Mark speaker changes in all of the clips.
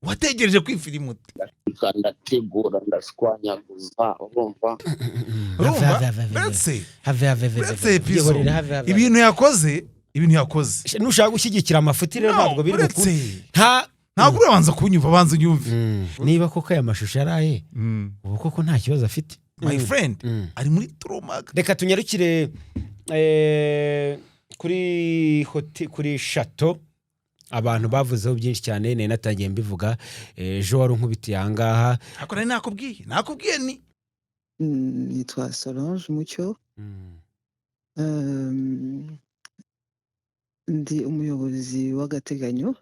Speaker 1: wategereje kwifilima ute
Speaker 2: ndategura ndashwanyaguza urumva
Speaker 1: uretse episode ibintu yakoze
Speaker 3: nushaka gushyigikira amafuti rero ntabwo biri
Speaker 1: ntabwo urabanza kunyumva banza unyumve
Speaker 3: niba koko aya mashusho araye ubu koko nta kibazo afite
Speaker 1: my friend ari muri Tromaga.
Speaker 3: Reka tunyarukire kuri chateau abantu bavuzeho byinshi cyane ne natangiye mbivuga ejo wari nkubitiye ahangaha
Speaker 1: ako nari nakubwiye ni
Speaker 4: nitwa Solange Mucyo ndi umuyobozi w'agateganyo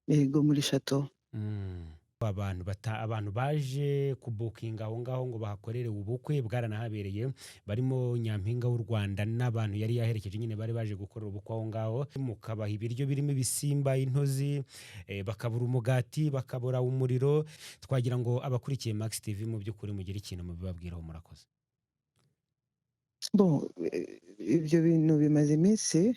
Speaker 4: yego muri chateau.
Speaker 3: abantu baje kubukinga aho ngaho ngo bahakorere ubukwe bwaranahabereye barimo Nyampinga w'u Rwanda n'abantu yari yaherekeje nyine bari baje gukorera ubukwe aho ngaho mukabaha ibiryo birimo ibisimba intozi bakabura umugati bakabura umuriro twagira ngo abakurikiye Max TV mu by'ukuri mugira ikintu mubibabwiraho murakoze.
Speaker 4: Bon ibyo bintu bimaze iminsi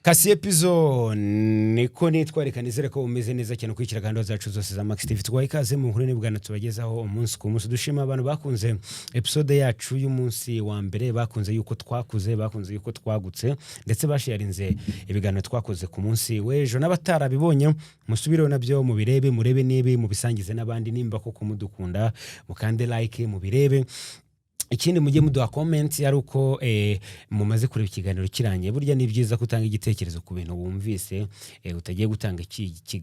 Speaker 3: Kasi episode niko nitwareka nizere ko umeze neza cyane kwikira gahunda zacu zose za Max TV twaye ikaze mu nkuru n'ibwana tubagezaho umunsi ku munsi dushima abantu bakunze episode yacu y'umunsi wa mbere bakunze yuko twakuze bakunze yuko twagutse ndetse basharinze ibiganiro twakoze ku munsi w'ejo n'abatarabibonye musubireho nabyo murebe nibe mubisangize n'abandi nimba koko mudukunda mukande like mubirebe. Ikindi mujye muduha comment yari uko mumaze kureba ikiganiro kiranye burya ni byiza kutanga igitekerezo ku bintu wumvise utagiye gutanga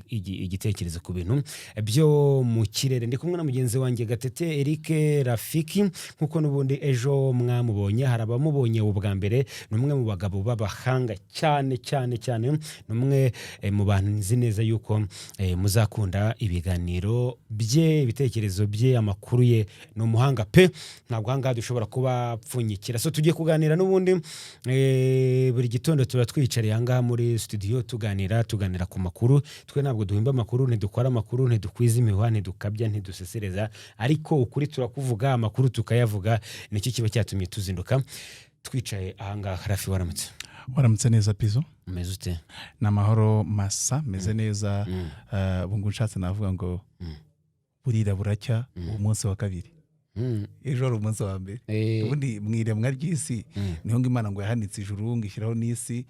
Speaker 3: igitekerezo ku bintu byo mu kirere. Ndi kumwe na mugenzi wanjye Gatete Eric Rafiki nkuko nubundi ejo mwamubonye harabamubonye ubwa mbere numwe mu bagabo babahanga cyane numwe mu bantu nzi neza yuko muzakunda ibiganiro bye ibitekerezo bye amakuru ye no muhanga pe ntabwo hanga dushobora kuba pfunyikira. So tugiye kuganira n'ubundi buri gitondo tuba twicariye hanga muri studio tuganira ku makuru twe ntabwo duhimba amakuru ntidukora amakuru ntidukwiza imihwa ntidukabya ntidusesereza ariko ukuri turakuvuga amakuru tukayavuga nicyo kiba cyatumye tuzinduka twicaye ahanga. Rafi
Speaker 1: waramutse neza Pizo
Speaker 3: umeze ute?
Speaker 1: Namahoro masa meze neza bungu nshatse navuga ngo burira buracya umunsi wa kabiri ejo ari umunsi wa mbere ubundi mwiremwa ry'isi niho ngo Imana ngo yahanitse ijuru ngo ishyiraho n'isi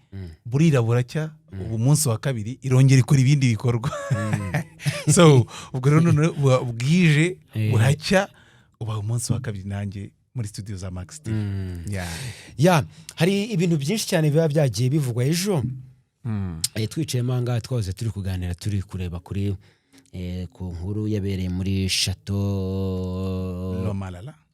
Speaker 1: burira buracya ubu munsi wa kabiri irongera ikora ibindi bikorwa so ubwo rero none bwije buracya uba umunsi wa kabiri nanjye muri studio za Max TV.
Speaker 3: Hari ibintu byinshi cyane biba byagiye bivugwa ejo twicaye manga twaze turi kuganira turi kureba kuri ku nkuru yabereye muri Chateau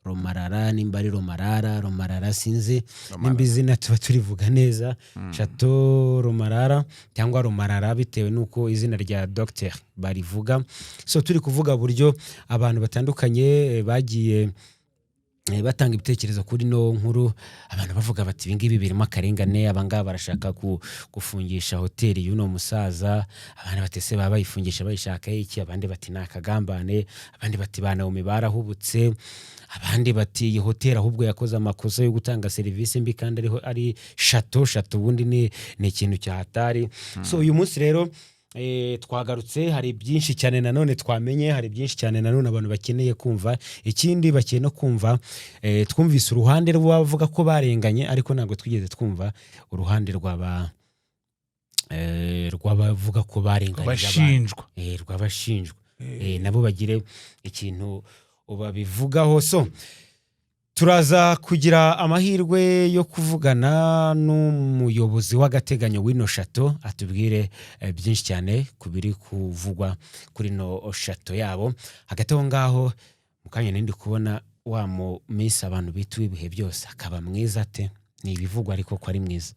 Speaker 3: Romarara nimba ari Romarara sinzi nimba izina tuba turivuga neza Chateau Romarara cyangwa Romarara bitewe nuko izina rya Dr barivuga. So turi kuvuga buryo abantu batandukanye bagiye batanga ibitekerezo kuri no nkuru abantu bavuga bati ibingibi birimo akarengane abangaba barashaka gufungisha hoteli y'uno musaza abandi batese baba bayifungisha bayishaka iki abandi bati nakagambane abandi bati bana umibara hubutse abandi bati iyi hoteli ahubwo yakoze amakosa yo gutanga serivisi mbi kandi ariho ari chateau ubundi ni ikintu cyahatari. So uyu munsi rero twagarutse hari byinshi cyane nanone twamenye hari byinshi cyane nanone abantu bakeneye kumva ikindi bakeneye no kumva twumvise uruhande rw'abavuga ko barenganye ariko ntabwo twigeze twumva uruhande rw'abavuga ko barenganye rw'abashinjwa nabo bagire ikintu babivugaho. So turaza kugira amahirwe yo kuvugana n'umuyobozi w'agateganyo w'ino Chateau atubwire byinshi cyane kubiri kuvugwa kuri no Chateau yabo. Hagati aho ngaho mukanya nindi kubona wa mu Miss abantu bituye ibihe byose akaba mwiza ate ni ibivugwa ariko ko ari mwiza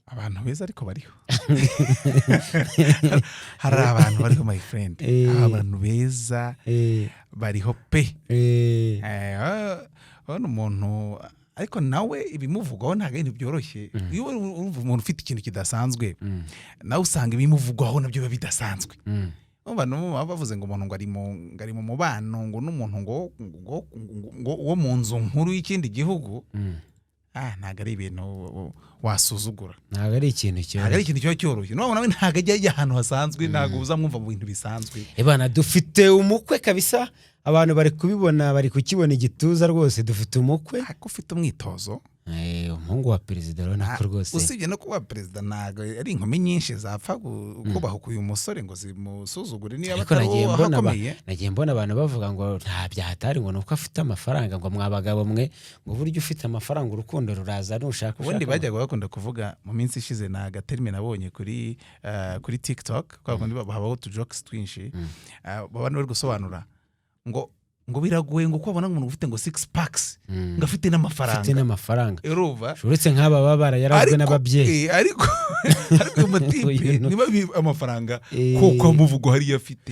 Speaker 1: abantu beza ariko bariho hari abantu bariho my friend abantu beza bariho pe umuntu ariko nawe ibimuvugaho ntago ibintu byoroshye iyo umuntu ufite ikintu kidasanzwe nawe usanga ibimuvugaho nabyo biba bidasanzwe. Abantu bavuze ngo umuntu ngo ari mu mubano ngo n'umuntu ngo wo mu nzu nkuru y'ikindi gihugu ntago ari ibintu wasuzugura,
Speaker 3: ntago ari ikintu
Speaker 1: kiba cyoroshye. None nawe ntago ajya ahantu hasanzwe, ntago uzamwumva mu bintu bisanzwe.
Speaker 3: Ebana dufite umukwe kabisa, abantu bari kubibona, bari kukibona igituza rwose. Dufite umukwe
Speaker 1: ariko ufite umwitozo,
Speaker 3: umuhungu wa perezida rona ko rwose.
Speaker 1: Usibye no kuba perezida ntago ari inkumi nyinshi zapfa kubaho uyu musore ngo zimusuzugure niba batarakomeye.
Speaker 3: Nagiye mbona abantu bavuga ngo nta byahatari ngo nuko afite amafaranga, ngo mwabagabo mwe ngo buryo ufite amafaranga urukundo ruraza nushaka.
Speaker 1: Ubundi bajyaga bakunda kuvuga mu minsi ishize, na gaterime nabonye kuri TikTok, kwa kundi habaho utujokes twinshi, babana bari gusobanura ngo biragoye ngo kubona umuntu ufite ngo 6 packs ngo afite n'amafaranga. Urumva
Speaker 3: uretse nk'aba baba barayarazwe n'ababyeyi,
Speaker 1: ariko umutipe niba amafaranga kuko amuvugo hari afite,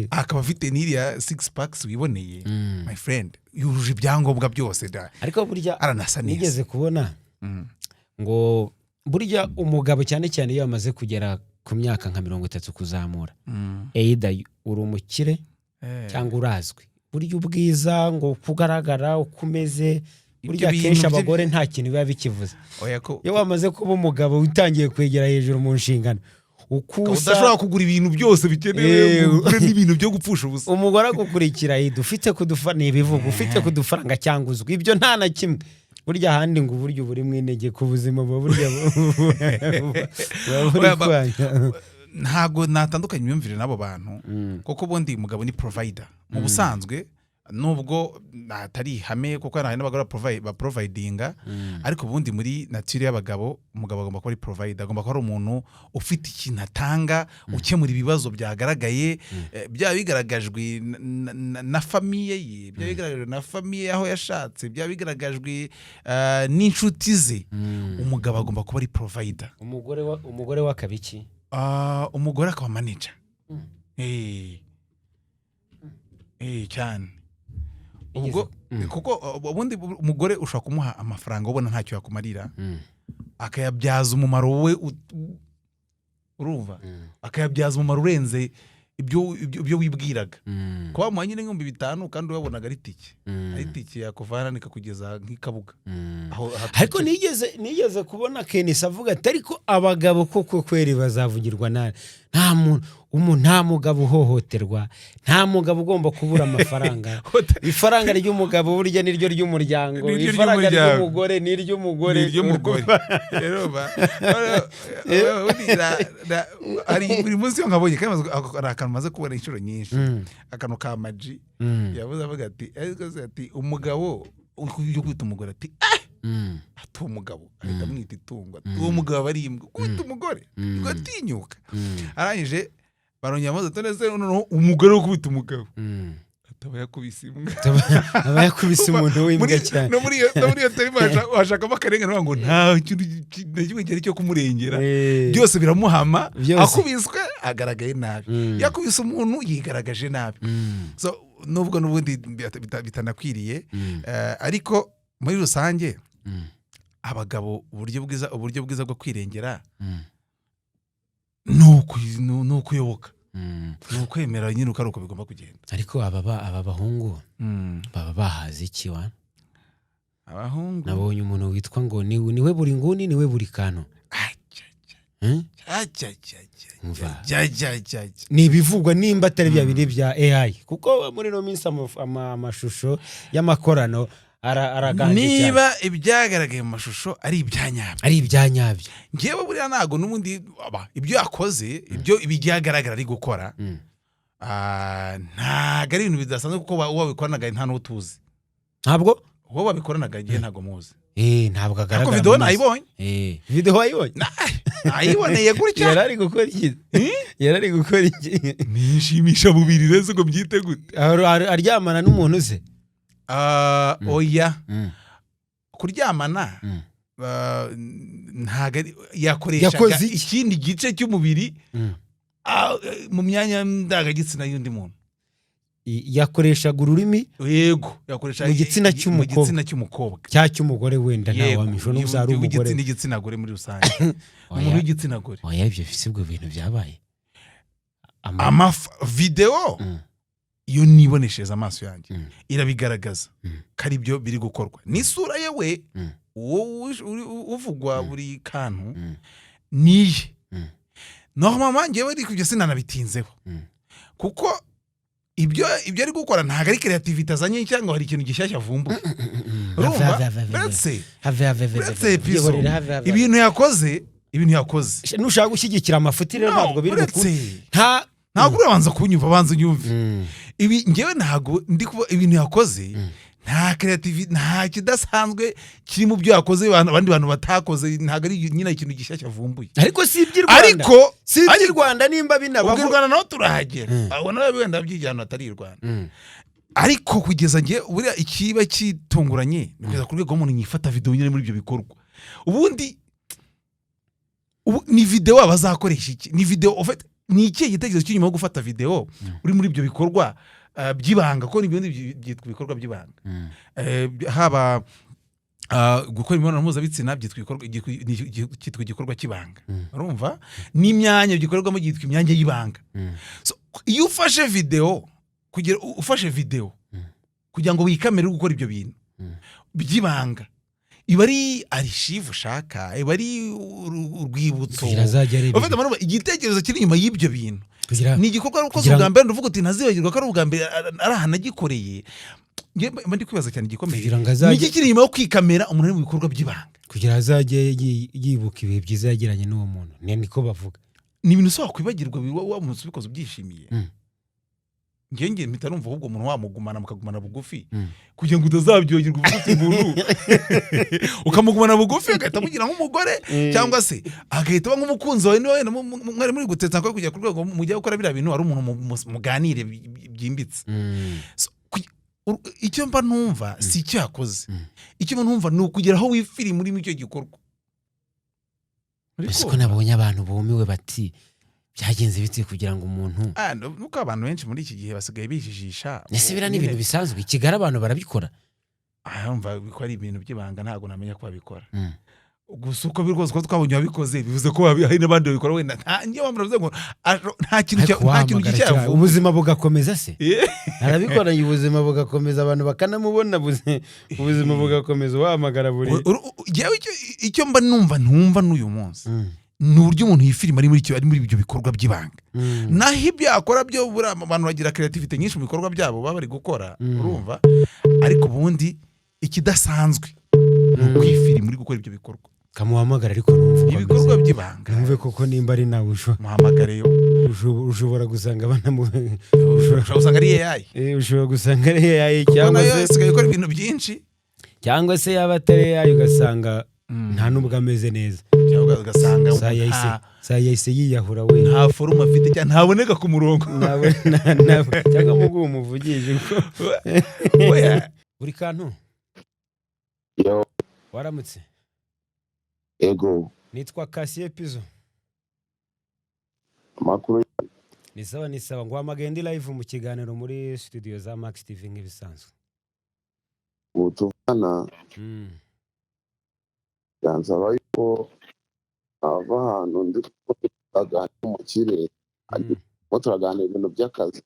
Speaker 1: akaba afite n'iriya 6 packs wiboneye, my friend, yujuje ibyangombwa byose da.
Speaker 3: Ariko burya
Speaker 1: aranasa neza.
Speaker 3: Nigeze kubona ngo burya umugabo cyane cyane iyo amaze kugera ku myaka nka 30 kuzamura, either uri umukire cyangwa urazwi, burya ubwiza ngo kugaragara ukumeze, burya kenshi abagore nta kintu biba bikivuze. Iyo wamaze kuba umugabo utangiye kwegera hejuru mu nshingano,
Speaker 1: udashobora kugura ibintu byose bikenewe, ugure n'ibintu byo gupfusha ubusa.
Speaker 3: Umugore agukurikira ufite kudufana ibivuga, ufite kudufaranga cyangwa uzwi, ibyo nta na kimwe. Burya handi ngo uburyo buri mwinege ku buzima burya
Speaker 1: ntago natandukanye imyumvire n'abo bantu, kuko ubundi umugabo ni provider mu busanzwe, nubwo atari ihame kuko hari n'abagore baprovidinga, ariko ubundi muri nature y'abagabo, umugabo agomba kuba ari provider, agomba kuba ari umuntu ufite ikintu atanga, ukemura ibibazo byagaragaye, byaba bigaragajwe na famiye ye, byaba bigaragajwe na famiye aho yashatse, byaba bigaragajwe n'inshuti ze. Umugabo agomba kuba ari provider.
Speaker 3: Umugore w'akabiki,
Speaker 1: umugore akaba manager. Cyane ubwo, kuko ubundi umugore ushaka kumuha amafaranga ubona ntacyo yakumarira, akayabyaza umumaro wowe, urumva, akayabyaza umumaro urenze ibyo wibwiraga. Kuba mu nyine nk'ibihumbi 5 kandi wabonaga ari tike yakuvana nikakugeza nk'ikabuga.
Speaker 3: Ariko nigeze kubona Kenisa avuga ati ariko abagabo koko kweri bazavugirwa nta mugabo uhohoterwa, nta mugabo ugomba kubura amafaranga. Ifaranga ry'umugabo burya niryo ry'umuryango, ifaranga ry'umugore n'iry'umugore.
Speaker 1: Ari buri munsi nkabonye kandi akantu maze kubona inshuro nyinshi, akantu ka Maji yavuze avuga ati umugabo yo kwita umugore ati umugabo ahita amwita itungo, uwo mugabo ari imbwa, kwita umugore ugatinyuka. Arangije barongera amaze toneze umugore wo kubita umugabo ataba yakubise imbwa,
Speaker 3: aba yakubise umuntu w'imbwa cyane.
Speaker 1: No muri iyo terima washakamo akarengane ngo nta kintu nakimwe cyo kumurengera, byose biramuhama. Akubiswe agaragaye nabi, yakubise umuntu yigaragaje nabi. So nubwo n'ubundi bitanakwiriye, ariko muri rusange abagabo uburyo bwiza bwo kwirengera nukuyoboka, nukwemera nyine uko bigomba kugenda.
Speaker 3: Ariko aba bahungu baba bahaze iki wa?
Speaker 1: Abahungu
Speaker 3: nabonye umuntu witwa ngo niwe buri nguni, niwe buri kantu. Ni bivugwa nimba atari bya biri bya AI, kuko muri no minsi amashusho y'amakorano araganje cyane.
Speaker 1: Niba ibyagaragaye mu mashusho ari
Speaker 3: ibyanyabyo,
Speaker 1: ngewe buriya ntago n'ubundi ibyo yakoze, ibyo ibyagaragara ari gukora, ntago ari ibintu bidasanzwe, kuko wabikoranaga nta n'utuzi.
Speaker 3: Ntabwo
Speaker 1: wowe wabikoranaga ngiye ntago muzi.
Speaker 3: Ntabwo agaragara.
Speaker 1: Ariko video nayibonye.
Speaker 3: Video wayibonye?
Speaker 1: Nayiboneye gutya.
Speaker 3: Yarari gukora iki?
Speaker 1: Nishimisha mubiri reze ngo byite gute.
Speaker 3: Aryamana n'umuntu ze?
Speaker 1: Oya. Kuryamana ntago yakoreshaga ikindi gice cy'umubiri mu myanya ndangagitsina y'undi muntu.
Speaker 3: Yakoreshaga ururimi,
Speaker 1: yego, yakoresha
Speaker 3: mu gitsina
Speaker 1: cy'umukobwa
Speaker 3: cya cy'umugore, wenda nta wamisho n'uzari umugore
Speaker 1: n'igitsina gore muri rusange. Umuntu w'igitsina gore.
Speaker 3: Oya, ibyo bisibwe bintu byabaye.
Speaker 1: Video iyo niboneshereza amaso yanjye irabigaragaza kari byo biri gukorwa. N'isura yewe uwo uvugwa buri kantu niye no mama ngewe ari kubyo sinanabitinzeho kuko ibyo ari gukora ntago ari creativity azanye cyangwa hari ikintu gishyashya avumbuye urumva ndetse ibintu yakoze
Speaker 3: nushaka gushyigikira amafuti rero ntabwo biri gukuri
Speaker 1: ntabwo urabanza kunyumva banza unyumve ibi ngewe ntabwo ndi kuba ibintu yakoze nta creativity nta kidasanzwe kiri mu byo yakoze abandi bantu batakoze ntago ari nyina ikintu gishyashya avumbuye
Speaker 3: ariko si iby'Rwanda si iby'Rwanda nimba binabaho
Speaker 1: u Rwanda naho turahagera abona wenda by'ijyana atari Rwanda ariko kugeza nge buriya ikiba kitunguranye kugeza ku rwego umuntu yifata video nyine muri ibyo bikorwa ubundi ni video abazakoresha iki ni video ni iki gitekerezo cy'inyuma yo gufata video uri muri ibyo bikorwa byibanga ko nibyo byitwa ibikorwa byibanga haba gukora imibonano mpuzabitsina byitwa igikorwa cyibanga urumva n'imyanya gikorerwamo byitwa imyanya y'ibanga iyo ufashe video kugira ngo wikamere gukora ibyo bintu byibanga iba ari archive ushaka iba ari urwibutso igitekerezo kiri inyuma y'ibyo bintu ni igikorwa ukoze ubwa mbere ndavuga uti ntazibagirwa ko ari ubwa mbere ari ahantu agikoreye mba ndi kwibaza cyane igikomeye ni iki kiri inyuma yo kwikamera umuntu ari mu bikorwa by'ibanga
Speaker 3: kugira azajye yibuka ibihe byiza yagiranye n'uwo muntu niko bavuga
Speaker 1: ni ibintu ushobora kwibagirwa wamunsi ubikoze ubyishimiye ngenge mpita numva ahubwo umuntu wamugumana mukagumana bugufi kugira ngo utazabyogirwa uvuga umuntu ukamugumana bugufi agahita mugira nk'umugore cyangwa se agahita aba nk'umukunzi wawe niwe mwari muri gutetsa ko kujya ku rwego mujya gukora biriya bintu ari umuntu muganire byimbitse icyo mba numva si icyo yakoze icyo mba numva ni ukugera aho wifiri muri icyo gikorwa
Speaker 3: ese ko nabonye abantu bumiwe bati byagenze biti kugira ngo umuntu
Speaker 1: nuko abantu benshi muri iki gihe basigaye bijijisha
Speaker 3: ese bira ni ibintu bisanzwe ikigara abantu barabikora
Speaker 1: umva ko ari ibintu by'ibanga ntago namenya ko babikora gusa uko birwose ko twabonye babikoze bivuze ko hari n'abandi babikora wenda ngiye bamuravuze ngo nta kintu gishya
Speaker 3: ubuzima bugakomeza se arabikora ubuzima bugakomeza abantu bakanamubona ubuzima bugakomeza wahamagara buri
Speaker 1: icyo mba numva n'uyu munsi ni uburyo umuntu yifirima ari muri ibyo bikorwa by'ibanga naho ibyo yakora byo abantu bagira creativity nyinshi mu bikorwa byabo baba bari gukora urumva ariko ubundi ikidasanzwe ni ukwifirima muri gukora ibyo bikorwa
Speaker 3: kamuhamagara ariko numva
Speaker 1: ibikorwa by'ibanga
Speaker 3: numve koko nimba ari nawe
Speaker 1: muhamagare
Speaker 3: ushobora gusanga
Speaker 1: ushobora gusanga ari AI
Speaker 3: ushobora gusanga ari AI cyangwa se
Speaker 1: sigaye gukora ibintu byinshi
Speaker 3: cyangwa se yaba atari AI ugasanga nta nubwo ameze neza
Speaker 1: cyangwa ugasanga
Speaker 3: saa yahise yiyahura we
Speaker 1: nta forume afite cyangwa ntaboneka ku murongo
Speaker 3: cyangwa muguhe umuvugije buri kantu waramutse
Speaker 2: ego
Speaker 3: nitwa Cassier Pizo
Speaker 2: amakuru
Speaker 3: ni sawa ngo amagende live mu kiganiro muri studio za Max TV nk'ibisanzwe
Speaker 2: utuvana yansaba yuko ava ahantu ndi kuganira mu kirere ariko turaganira ibintu by'akazi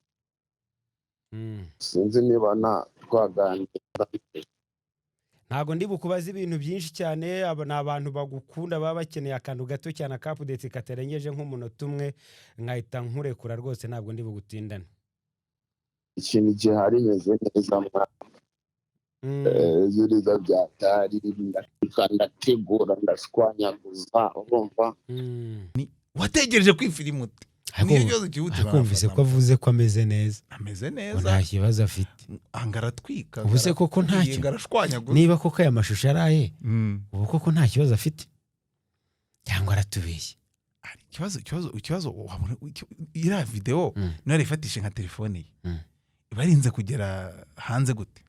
Speaker 2: sinzi niba twaganira
Speaker 3: ntago ndi bukubaza ibintu byinshi cyane ni abantu bagukunda baba bakeneye akantu gato cyane akapudeti katarengeje nk'umunota umwe nkahita nkurekura rwose ntabwo ndi bugutindane
Speaker 2: ikintu gihari meze neza ziriza byatari ndategura ndashwanyaguza urumva
Speaker 1: wategereje kwifirima ute
Speaker 3: akumvise ko avuze ko ameze neza nta kibazo afite
Speaker 1: angaratwika
Speaker 3: ubu se koko ntacyo niba koko aya mashusho araye ubu koko nta kibazo afite cyangwa aratubeshye
Speaker 1: ikibazo iriya video niyo ifatishe nka telefone ye barinze kugera hanze gute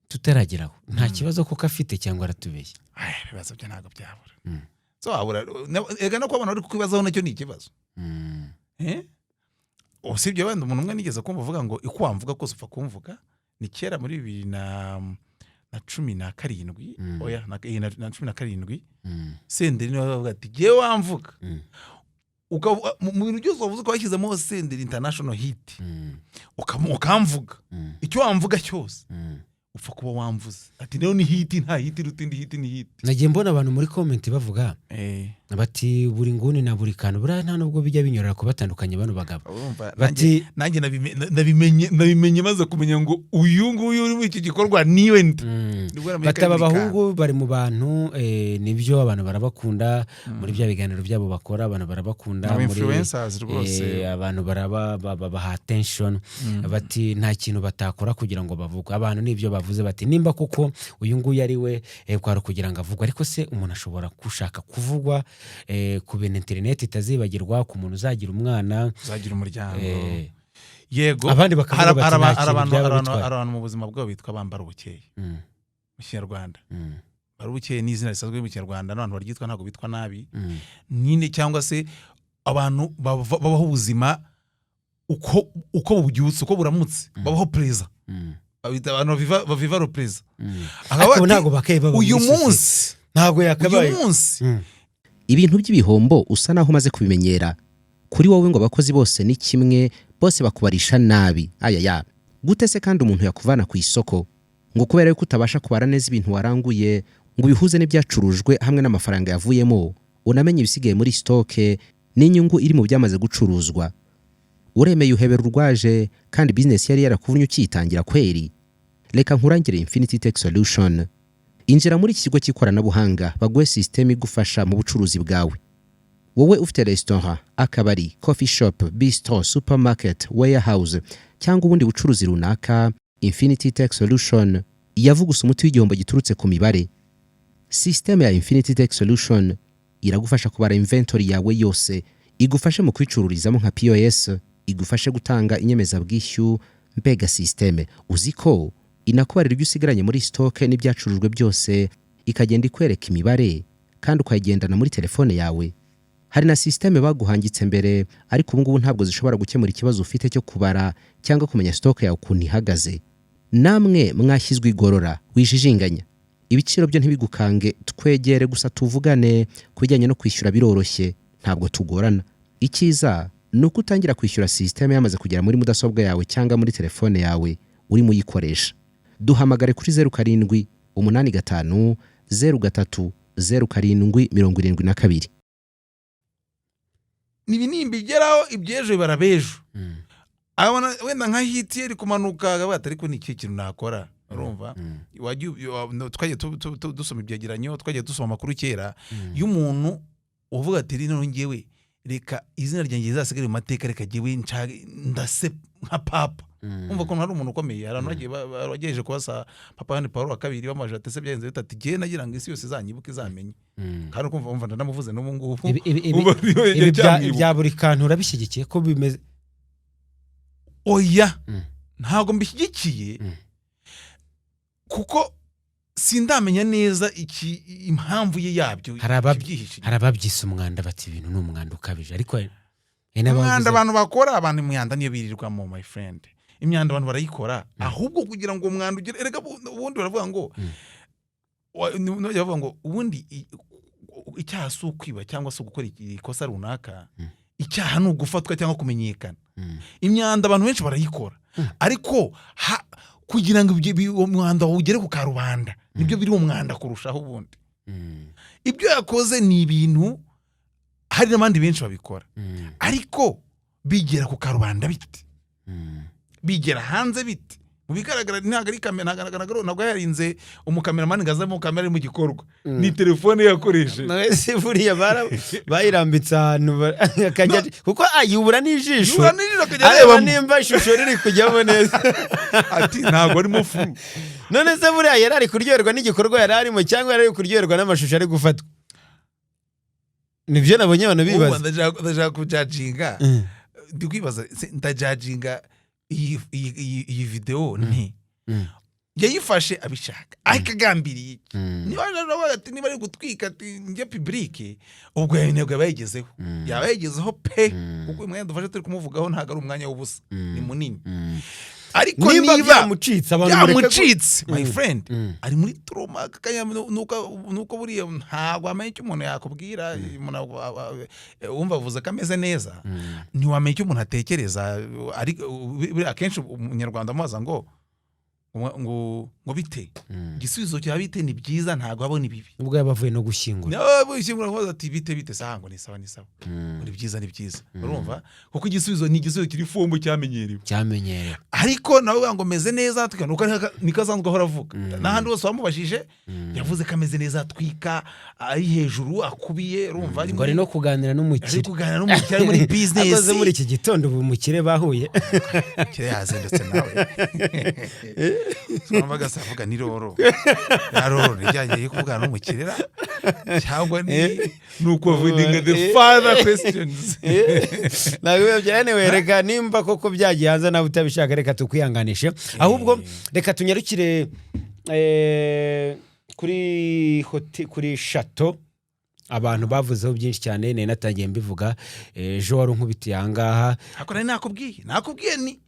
Speaker 3: tutarageraho nta kibazo koko afite cyangwa aratubeshye
Speaker 1: ibibazo byo ntabwo byabura so wabura ega no kubona uri kukibazaho nacyo ni ikibazo usibye wenda umuntu umwe nigeze kumva uvuga ngo iko wamvuga kose upfa kumvuga ni kera muri 2017 oya na 2017 Senderi niwe bavuga ati giye wamvuga mu bintu byose wavuze ko washyizemo Senderi international hit ukamvuga icyo wamvuga cyose upfa kuba wamvuze ati rero ni hiti nta hiti rutindi hiti ni hiti.
Speaker 3: nagiye mbona abantu muri comment bavuga bati buri nguni na buri kantu buriya nta nubwo bijya binyorera kubatandukanya bano bagabo.
Speaker 1: Bati nanjye nabimenye maze kumenya ngo uyu nguyu uri muri iki gikorwa niwe ndi.
Speaker 3: Bataba abahungu bari mu bantu nibyo abantu barabakunda muri bya biganiro byabo bakora, abantu barabakunda
Speaker 1: muri influencers rwose,
Speaker 3: abantu baha attention. Bati nta kintu batakora kugira ngo bavuge, abantu nibyo bavuze bati nimba kuko uyu nguyu ari we kwaro kugira ngo avugwe, ariko se umuntu ashobora gushaka kuvugwa ku bintu internet itazibagirwa, ku muntu uzagira umwana
Speaker 1: uzagira umuryango. Yego
Speaker 3: abandi bakavuga bati
Speaker 1: abantu mu buzima bwabo bitwa bambara ubukeye mu Kinyarwanda. Bari ubukeye ni izina risanzwe mu Kinyarwanda, n'abantu baryitwa ntago bitwa nabi nyine, cyangwa se abantu babaho ubuzima uko bubyutse uko buramutse babaho preza. Abantu baviva ro preza.
Speaker 3: Akaba ntago bakeye baba
Speaker 1: uyu munsi
Speaker 3: ntago yakabaye
Speaker 1: uyu munsi.
Speaker 5: Ibintu by'ibihombo usa naho umaze kubimenyera. Kuri wowe ngo abakozi bose ni kimwe, bose bakubarisha nabi. Ayaya gute se kandi umuntu yakuvana ku isoko ngo kubera yuko utabasha kubara neza ibintu waranguye ngo bihuze n'ibyacurujwe hamwe n'amafaranga yavuyemo, unamenye ibisigaye muri stoke n'inyungu iri mu byamaze gucuruzwa. Uremeye uhebera urwaje kandi business yari yarakuvunye ukitangira kweri. Reka nkurangire Infinity Tech Solution. Injira muri iki kigo cy'ikoranabuhanga baguhe system igufasha mu bucuruzi bwawe. Wowe ufite restaurant, akabari, coffee shop, bistro, supermarket, warehouse cyangwa ubundi bucuruzi runaka, Infinity Tech Solution yavugusa umuti w'igihombo giturutse ku mibare. System ya Infinity Tech Solution iragufasha kubara inventory yawe yose, igufashe mu kwicururizamo nka POS, igufashe gutanga inyemezabwishyu. Mbega system uziko inakubarira ibyo usigaranye muri stock n'ibyacurujwe byose, ikagenda ikwereka imibare kandi ukayigendana muri telefone yawe. Hari na system baguhangitse mbere, ariko ubu ngubu ntabwo zishobora gukemura ikibazo ufite cyo kubara cyangwa kumenya stock yawe ukuntu ihagaze. Namwe mwashyizwe igorora wijijinganya, ibiciro byo ntibigukange, twegere gusa tuvugane. Kubijyanye no kwishyura biroroshye, ntabwo tugorana. Icyiza nuko utangira kwishyura system yamaze kugera muri mudasobwa yawe cyangwa muri telefone yawe urimo uyikoresha. Duhamagare kuri 0785 03 0772.
Speaker 1: Nibinimbi geraho ibyejo barabejo. Abana wenda nka hiti yari kumanuka bati ariko ni iki kintu nakora. Urumva twagiye dusoma ibyegeranyo, twagiye dusoma amakuru kera y'umuntu uvuga ati rino ngewe reka izina ryanjye rizasigare mu mateka, reka jewe ndase nka papa. Umva ko hari umuntu ukomeye, abantu bagejeje kubasa papa Yohani Paulo wa kabiri bamaje atese byenze bitati je nagira ngo isi yose izanyibuke izamenye. Kandi kumva umva ndanamuvuze n'ubu ngubu
Speaker 3: ibya buri kantu urabishyigikiye ko bimeze.
Speaker 1: Oya ntago mbishyigikiye kuko sindamenya neza impamvu ye yabyo.
Speaker 3: Harababyise umwanda bati ibintu ni umwanda ukabije, ariko
Speaker 1: umwanda abantu bakora, abantu imyanda niyo birirwamo my friend. Imyanda abantu barayikora ahubwo kugira ngo umwanda ugere. Erega ubundi baravuga ngo bavuga ngo ubundi icyaha si ukwiba cyangwa se gukora ikosa runaka, icyaha ni ugufatwa cyangwa kumenyekana. Imyanda abantu benshi barayikora, ariko kugira ngo umwanda ugere ku karubanda nibyo biri umwanda kurushaho ubundi. Ibyo yakoze ni ibintu hari n'abandi benshi babikora, ariko bigera ku karubanda bite, bigera hanze bite. Mu bigaragara ntago ari kamera, ntago yarinze umukameramani ngazamo kamera mu gikorwa, ni telefone yakoreshe.
Speaker 3: Nese buriya bayirambitse ahantu kuko ayubura n'ijisho, areba nimba ishusho riri kujyamo neza.
Speaker 1: Ati ntago ari mufu.
Speaker 3: None se buriya yarari kuryoherwa n'igikorwa yararimo cyangwa yarari kuryoherwa n'amashusho ari gufatwa? Nibyo nabonye abantu bibaza.
Speaker 1: Ndaja kujajinga, ndikwibaza ndajajinga iyi video ni yayifashe abishaka akagambiriye. Niba niba ari gutwika ati nje public, ubwo yabinebwe yabayigezeho, yabayigezeho pe, kuko umwanya dufashe turi kumuvugaho ntago ari umwanya w'ubusa, ni munini. Ariko niba
Speaker 3: byamucitse
Speaker 1: my friend ari muri trauma nuko buriya ntago amenye icyo umuntu yakubwira. Umva avuze kameze neza, ntiwamenye icyo umuntu atekereza. Ari akenshi umunyarwanda amaza ngo ngo bite igisubizo cya bite ni byiza ntago abona ibibi
Speaker 3: ubwo yabavuye no gushyingura
Speaker 1: gushyingura ngo ati bite sahango ni sawa ni byiza urumva kuko igisubizo ni igisubizo kiri fombo cyamenyerewe ariko nawe ngo meze neza nuko nikazanzwe ahora avuga n'ahandi hose wamubashije yavuze ko ameze neza atwika ari hejuru akubiye urumva
Speaker 3: ari no kuganira n'umukire
Speaker 1: ari muri business
Speaker 3: akoze muri iki gitondo ubu umukire bahuye
Speaker 1: kire yazindutse nawe Somba gasavuga ni roro rijyanye kuvugana n'umukirera cyangwa nuko avoiding the further questions
Speaker 3: nawe byanewe reka nimba koko byagiye hanze nawe utabishaka reka tukwihanganishe ahubwo reka tunyarukire kuri chateau abantu bavuzeho byinshi cyane ne natangiye mbivuga ejo wari nkubitiye ahangaha
Speaker 1: akora nakubwiye ni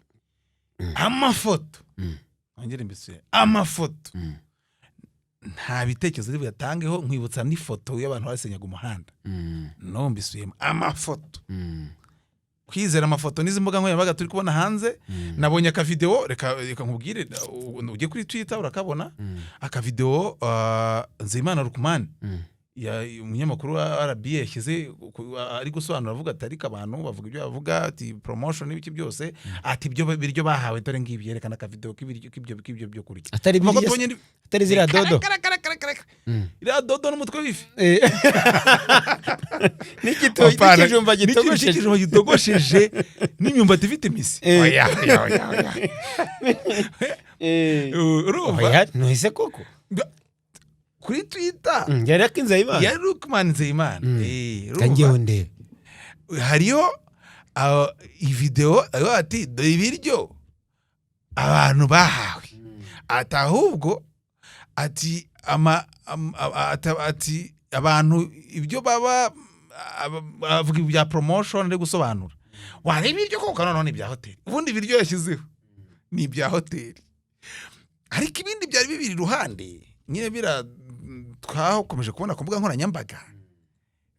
Speaker 1: amafoto ongera mbise amafoto nta bitekerezo biyatangeho nkwibutsa n'ifoto y'abantu basenyaga umuhanda no mbisuyemo amafoto kwizera amafoto n'izi mbuga nkoranyambaga turi kubona hanze nabonye aka video reka nkubwire ujye kuri Twitter urakabona aka video Nzeyimana Rukumani ya umunyamakuru wa RBA yashyize ari gusobanura avuga ati ariko abantu bavuga ibyo bavuga ati promotion n'ibiki byose ati ibyo biryo bahawe dore ngibi yerekana aka video k'ibyo byo kurya
Speaker 3: atari zira dodo
Speaker 1: ira dodo n'umutwe w'ifi
Speaker 3: n'ikijumba
Speaker 1: gitogosheje n'imyumbati ifite imisi
Speaker 3: urumva nohise koko
Speaker 1: kuri Twitter
Speaker 3: yari
Speaker 1: Rukumani Nzeyimana
Speaker 3: kangeho nde
Speaker 1: hariyo video ati dore ibiryo abantu bahawe atahubwo ati ati abantu ibyo baba avuga ibya promotion ari gusobanura wareba ibiryo koko none bya hotel ubundi ibiryo yashyizeho ni bya hotel ariko ibindi byari bibiri ruhande nyine bira twakomeje kubona ku mbuga nkoranyambaga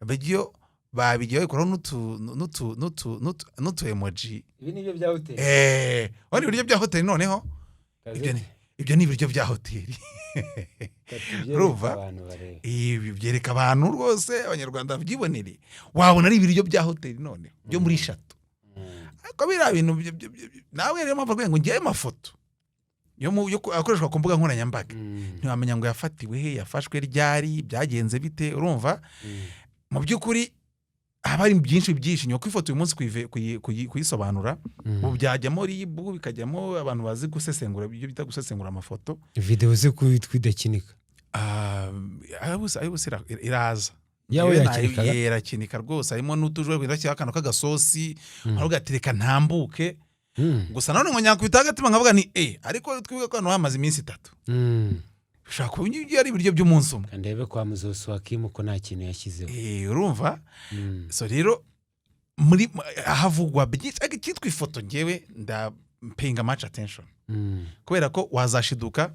Speaker 1: bagyo babigiye bakora n'utu emoji
Speaker 3: ibi nibyo bya hotel
Speaker 1: wari ibiryo bya hotel noneho ibyo ni ibiryo bya hotel ruva ibi byereka abantu rwose abanyarwanda byibonere wabona ari ibiryo bya hotel none byo muri Chateau ariko bira bintu nawe rero mpamvu ngo ngiye amafoto yo akoreshwa ku mbuga nkoranyambaga ntiwamenya ngo yafatiwe he yafashwe ryari byagenze bite urumva mu by'ukuri haba hari byinshi nyoko ifoto uyu munsi kuyisobanura ubu byajyamo ribu bikajyamo abantu bazi gusesengura ibyo bita gusesengura amafoto
Speaker 3: video ze kwidakinika
Speaker 1: iraza
Speaker 3: yawe
Speaker 1: yarakinika rwose harimo n'utujwe kwidakira akantu k'agasosi aho gatereka ntambuke gusa none ngo nyakubita agatima nkavuga ni ariko twibuke ko hano hamaze iminsi 3 ushaka kubinyo ari ibiryo by'umunsi umwe
Speaker 3: ndebe kwa muzoso wakimu ko nta kintu yashyizeho
Speaker 1: urumva so rero muri havugwa byinshi cyitwa ifoto ngewe ndapinga much attention kubera ko wazashiduka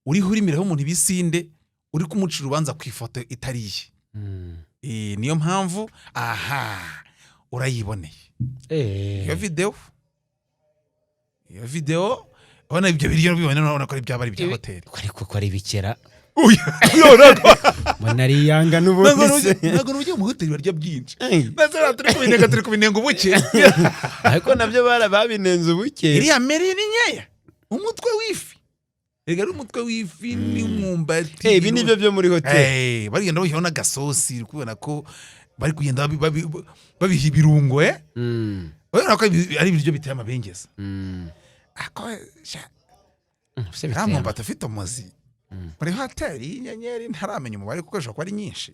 Speaker 1: urihurimireho umuntu ibisinde uri kumucira urubanza ku ifoto itariye niyo mpamvu urayiboneye iyo video ona ibyo biryo bibone none ko ari byaba ari bya hotel
Speaker 3: ariko ko ari bikera
Speaker 1: manari
Speaker 3: yanga n'ubonese
Speaker 1: nago n'ujye mu hotel barya byinshi bazara turi kubinenga ubuke
Speaker 3: ariko nabyo babinenze ubuke
Speaker 1: iriya meri ni nyeya umutwe w'ifi egari umutwe w'ifi n'umwumbati
Speaker 3: ibi nibyo byo muri hotel
Speaker 1: barigenda bahiho n'agasosi kubona ko bari kugenda babiha ibirungo urabona ko ari ibiryo biteye amabengeza ako mwumbati ufite umuzi muri hoteli y'inyenyeri ntaramenya umubare kuko ashobora kuba ari nyinshi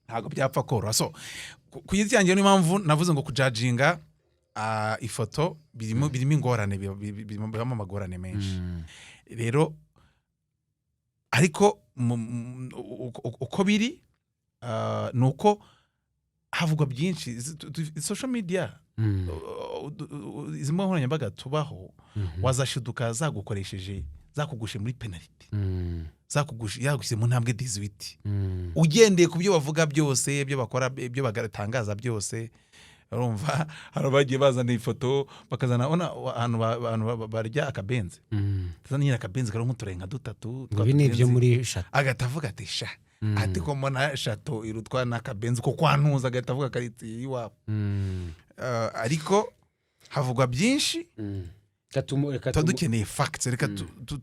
Speaker 1: ntabwo byapfa koroha so ku giti cyanjye niyo mpamvu navuze ngo kujajinga ifoto birimo ingorane bibamo amagorane menshi rero ariko uko biri nuko havugwa byinshi social media izi mbuga nkoranyambaga tubaho wazashiduka zagukoresheje zakugushe muri penalty yagushyize mu ntambwe 18 ugendeye ku byo bavuga byose ibyo bakora ibyo bagatangaza byose urumva hari abagiye bazana ifoto bakazana ona ahantu barya akabenzi tuzana nyine akabenzi kari nk'uturenga dutatu
Speaker 3: ibi ni ibyo muri shato
Speaker 1: agahita avuga ati sha ati ko mbona shato irutwa n'akabenzi ko kwantuza agahita avuga kariti iwabo ariko havugwa byinshi tuba dukeneye facts reka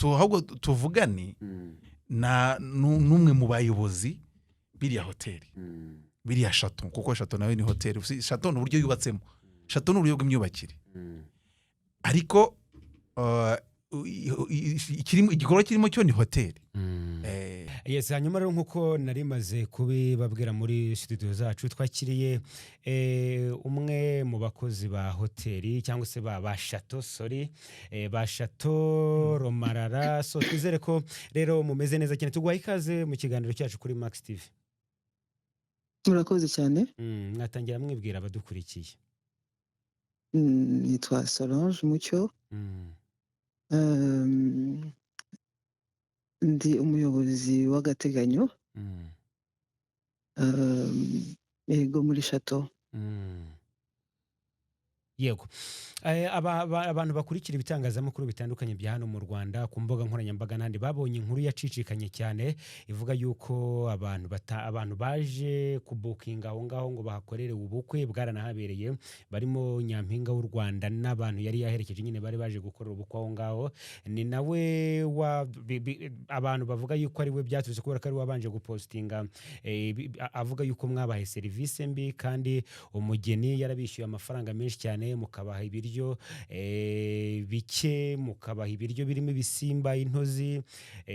Speaker 1: ahubwo tuvugane n'umwe mu bayobozi biriya hoteli biriya shato kuko shato nawe ni hoteli shato ni uburyo yubatsemo shato ni uburyo bw'imyubakire ariko igikorwa kirimo cyo ni hoteli
Speaker 3: yes hanyuma rero nk'uko nari maze kubibabwira muri studio zacu twakiriye umwe mu bakozi ba hoteli cyangwa se ba shato ba shato Romarara so twizere ko rero mumeze neza cyane tugwaye ikaze mu kiganiro cyacu kuri Max TV.
Speaker 4: murakoze cyane.
Speaker 3: Mwatangira mwibwira abadukurikiye.
Speaker 4: Nitwa Solange Mucyo. Ndi umuyobozi w'agateganyo yego muri shato.
Speaker 3: Yego abantu bakurikira ibitangazamakuru bitandukanye bya hano mu Rwanda ku mbuga nkoranyambaga n'andi babonye inkuru yacicikanye cyane ivuga yuko abantu baje kubukinga aho ngaho ngo bahakorere ubukwe bwaranahabereye barimo Nyampinga w'u Rwanda n'abantu yari yaherekeje nyine bari baje gukorera ubukwe aho ngaho ni nawe abantu bavuga yuko ari we byaturutse kubera ko ari wabanje gupostinga avuga yuko mwabahe serivisi mbi kandi umugeni yarabishyuye amafaranga menshi cyane mukabaha ibiryo bike mukabaha ibiryo birimo ibisimba intozi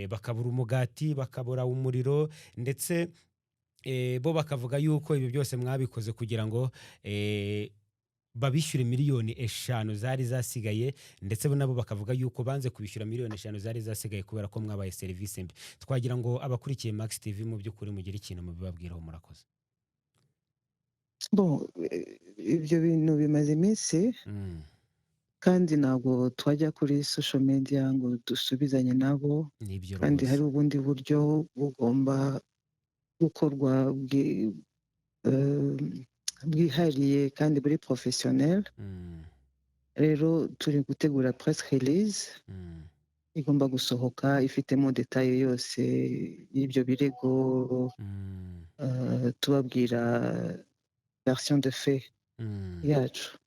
Speaker 3: bakabura umugati bakabura umuriro ndetse bo bakavuga yuko ibi byose mwabikoze kugira ngo babishyure miliyoni 5 zari zasigaye ndetse nabo bakavuga yuko banze kubishyura miliyoni 5 zari zasigaye kubera ko mwabaye serivisi mbi. Twagira ngo abakurikiye Max TV mu by'ukuri mugira ikintu mubibabwiraho murakoze.
Speaker 4: Ibyo bintu bimaze iminsi kandi ntabwo twajya kuri social media ngo dusubizanye nabo kandi hari ubundi buryo bugomba gukorwa bwihariye kandi buri professionnel. Rero turi gutegura press release igomba gusohoka ifitemo detaye yose y'ibyo birego tubabwira version de fait yacu.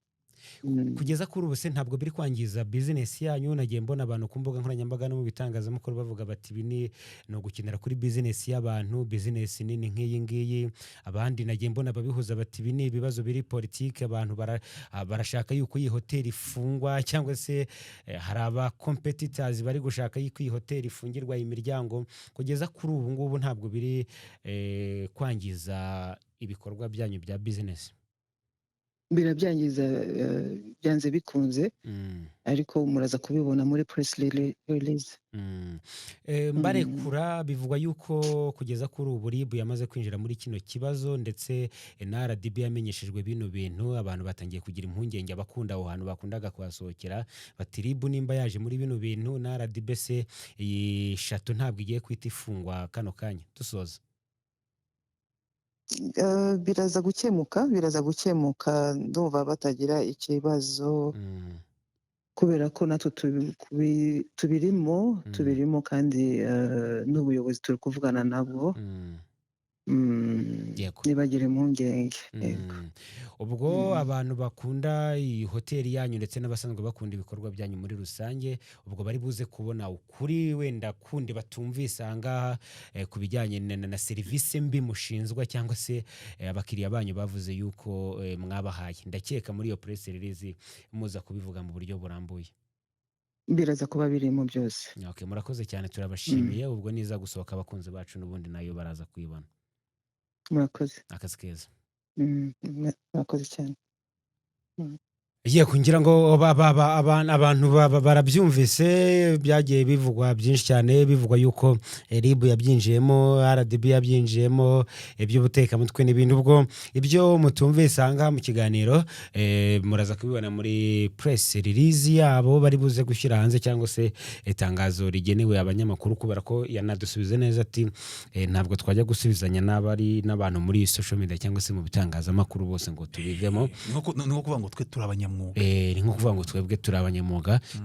Speaker 3: Kugeza kuri ubu se ntabwo biri kwangiza business yanyu nagiye mbona abantu ku mbuga nkoranyambaga no mu bitangazamakuru bavuga bati ibi no gukinira kuri business y'abantu business nini nk'iyi ngiyi abandi nagiye mbona babihuza bati ibi ni ibibazo biri politique abantu barashaka yuko iyi hoteli ifungwa cyangwa se hari aba competitors bari gushaka yuko iyi hoteli ifungirwa imiryango kugeza kuri ubu ngubu ntabwo biri kwangiza ibikorwa byanyu bya business.
Speaker 4: Birabyangiza byanze bikunze ariko muraza kubibona muri press release.
Speaker 3: Mbarekura bivugwa yuko kugeza kuri ubu RIB yamaze kwinjira muri kino kibazo ndetse na RDB yamenyeshejwe bino bintu abantu batangiye kugira impungenge abakunda aho hantu bakundaga kuhasohokera bati RIB nimba yaje muri bino bintu na RDB se iyi shato ntabwo igiye kwita ifungwa kano kanya dusoza.
Speaker 4: Biraza gukemuka ndumva batagira ikibazo kubera ko natwe tubirimo kandi n'ubuyobozi turi kuvugana nabo ntibagire impungenge.
Speaker 3: Ubwo abantu bakunda iyi hoteli yanyu ndetse n'abasanzwe bakunda ibikorwa byanyu muri rusange ubwo bari buze kubona ukuri wenda kundi batumvise ahangaha ku bijyanye na serivisi mbi mushinzwa cyangwa se abakiriya banyu bavuze yuko mwabahaye ndakeka muri iyo press release muza kubivuga mu buryo burambuye.
Speaker 4: Biraza kuba birimo byose.
Speaker 3: Okay, murakoze cyane turabashimiye ubwo niza gusohoka abakunzi bacu n'ubundi nayo baraza kwibona.
Speaker 4: Murakoze.
Speaker 3: Akazi keza.
Speaker 4: Murakoze cyane.
Speaker 3: Ye kugira ngo abantu barabyumvise byagiye bivugwa byinshi cyane bivugwa yuko RIB yabyinjiyemo RDB yabyinjiyemo iby'ubutekamutwe n'ibindi ubwo ibyo mutumvise anga mu kiganiro muraza kubibona muri press release yabo bari buze gushyira hanze cyangwa se itangazo rigenewe abanyamakuru kubera ko yanadusubize neza ati ntabwo twajya gusubizanya n'abantu muri social media cyangwa se mu bitangazamakuru bose ngo tubivemo
Speaker 1: niko kuvuga ngo twe turabanyamwuga
Speaker 3: ni nko kuvuga ngo twebwe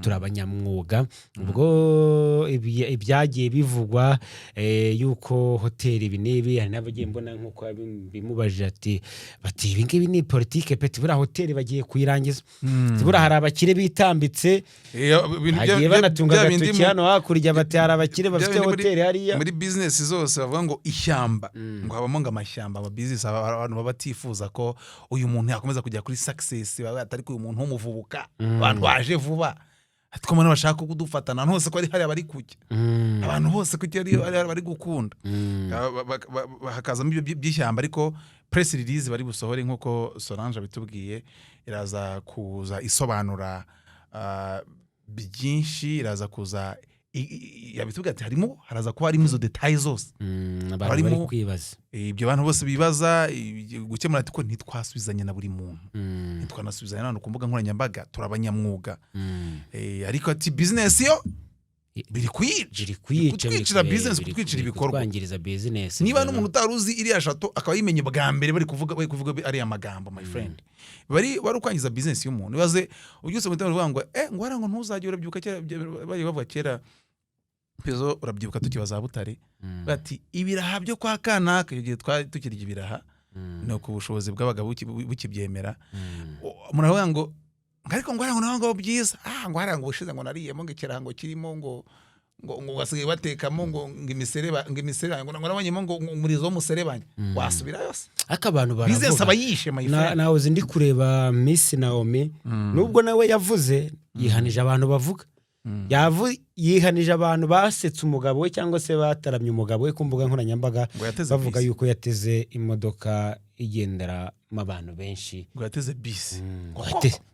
Speaker 3: turabanyamwuga ubwo ibyagiye bivugwa yuko hoteli ibi n'ibi hari n'abagiye mbona nk'uko bimubajije ati bati ibi ngibi ni politike peti buriya hoteli bagiye kuyirangiza buriya hari abakire bitambitse bagiye banatunga agatoki hano hakurya bati hari abakire bafite hoteli hariya
Speaker 1: muri bizinesi zose bavuga ngo ishyamba ngo habamo ngo amashyamba aba bizinesi abantu baba batifuza ko uyu muntu yakomeza kujya kuri success atari ko uyu muntu w'umuvubuka abantu baje vuba atiko mbona bashaka kudufatana hose ko ari hari abari kujya abantu bose ko ari bari gukunda hakazamo ibyo by'ishyamba ariko press release bari busohore nk'uko Solange bitubwiye iraza kuza isobanura byinshi iraza kuza yabitubwiye ati haraza kuba harimo izo details zose
Speaker 3: bari kwibaza
Speaker 1: ibyo abantu bose bibaza gukemura ati ko ntitwasubizanye na buri muntu ntitwanasubizanye n'abantu ku mbuga nkoranyambaga turabanyamwuga ariko ati business yo biri kwicira business kutwicira ibikorwa
Speaker 3: kwangiriza business
Speaker 1: niba n'umuntu utaruzi iriya shato akaba yimenye bwa mbere bari kuvuga ari amagambo my friend bari kwangiza business y'umuntu baze ubyuse mu ngo ngo harango ntuzajye urabyuka kera bari bavuga kera pezo urabyibuka tukibaza Butare bati ibiraha byo kwa kanaka igihe tukirya ibiraha no ku bushobozi bw'abagabo bukibyemera muravuga ngo ariko ngo harango naho ngo byiza ngo harango bushize ngo nariyemo ngo ikirango kirimo ngo wasigaye batekamo ngo imisereba ngo nabanyemo ngo umurizo w'umuserebanya wasubira yose
Speaker 3: akabantu baravuga
Speaker 1: business abayishe my friend
Speaker 3: nawe zindi kureba Miss Naomi nubwo nawe yavuze yihanije abantu bavuga yihanije abantu basetse umugabo we cyangwa se bataramye umugabo we ku mbuga nkoranyambaga bavuga yuko yateze imodoka igendera mu abantu benshi
Speaker 1: ngo yateze bisi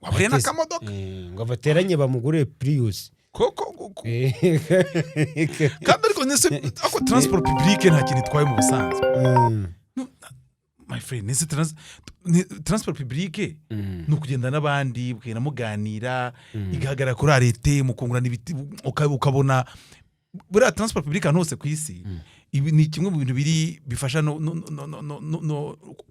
Speaker 3: wabuye n'akamodoka ngo bateranye bamugure Prius
Speaker 1: koko kandi ariko nese ako transport public nta kintu itwaye mu busanzwe my friend nese transport public no kugenda n'abandi bukena muganira igahagara kuri arete mukungurana ibiti ukabona buriya transport public hose ku isi ni kimwe mu bintu bifasha no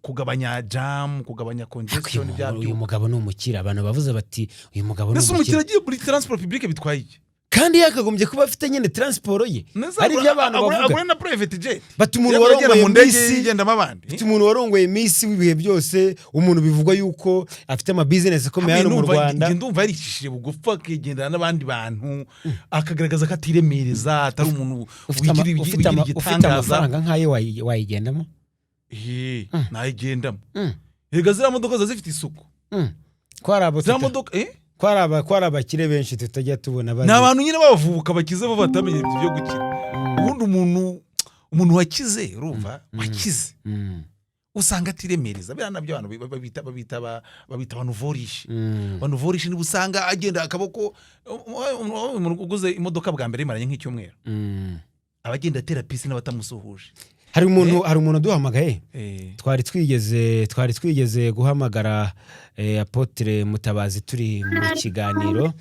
Speaker 1: kugabanya jam kugabanya congestion
Speaker 3: byabyo uyu mugabo ni umukira abantu bavuze bati uyu mugabo ni
Speaker 1: umukira agiye muri transport public bitwaye iki
Speaker 3: kandi yakagombye kuba afite nyine transport ye
Speaker 1: ari byo abantu bavuga agura na private jet
Speaker 3: bati umuntu warongoye Miss igendamo abandi bati umuntu warongoye Miss wibihe byose umuntu bivugwa yuko afite ama business akomeye hano mu Rwanda
Speaker 1: ndumva yarishishije bugufa kegendana n'abandi bantu akagaragaza ko atiremereza atari umuntu wigira igitangaza
Speaker 3: amafaranga nkaye wayigendamo
Speaker 1: nayigendamo rega zira modoka zifite isuku
Speaker 3: kwarabo zira modoka kwara abakire benshi tutajya tubona
Speaker 1: bari n'abantu nyine bavubuka bakize bo batamenye ibyo gukira ubundi umuntu wakize urumva wakize usanga atiremereza bya nabyo abantu babita abantu vorish abantu vorish ni busanga agenda akaboko uguze imodoka bwa mbere maranye nk'icyumweru abagenda atera pisi n'abatamusuhuje
Speaker 3: hari umuntu duhamagaye twari twigeze guhamagara Apotre Mutabazi turi mu kiganiro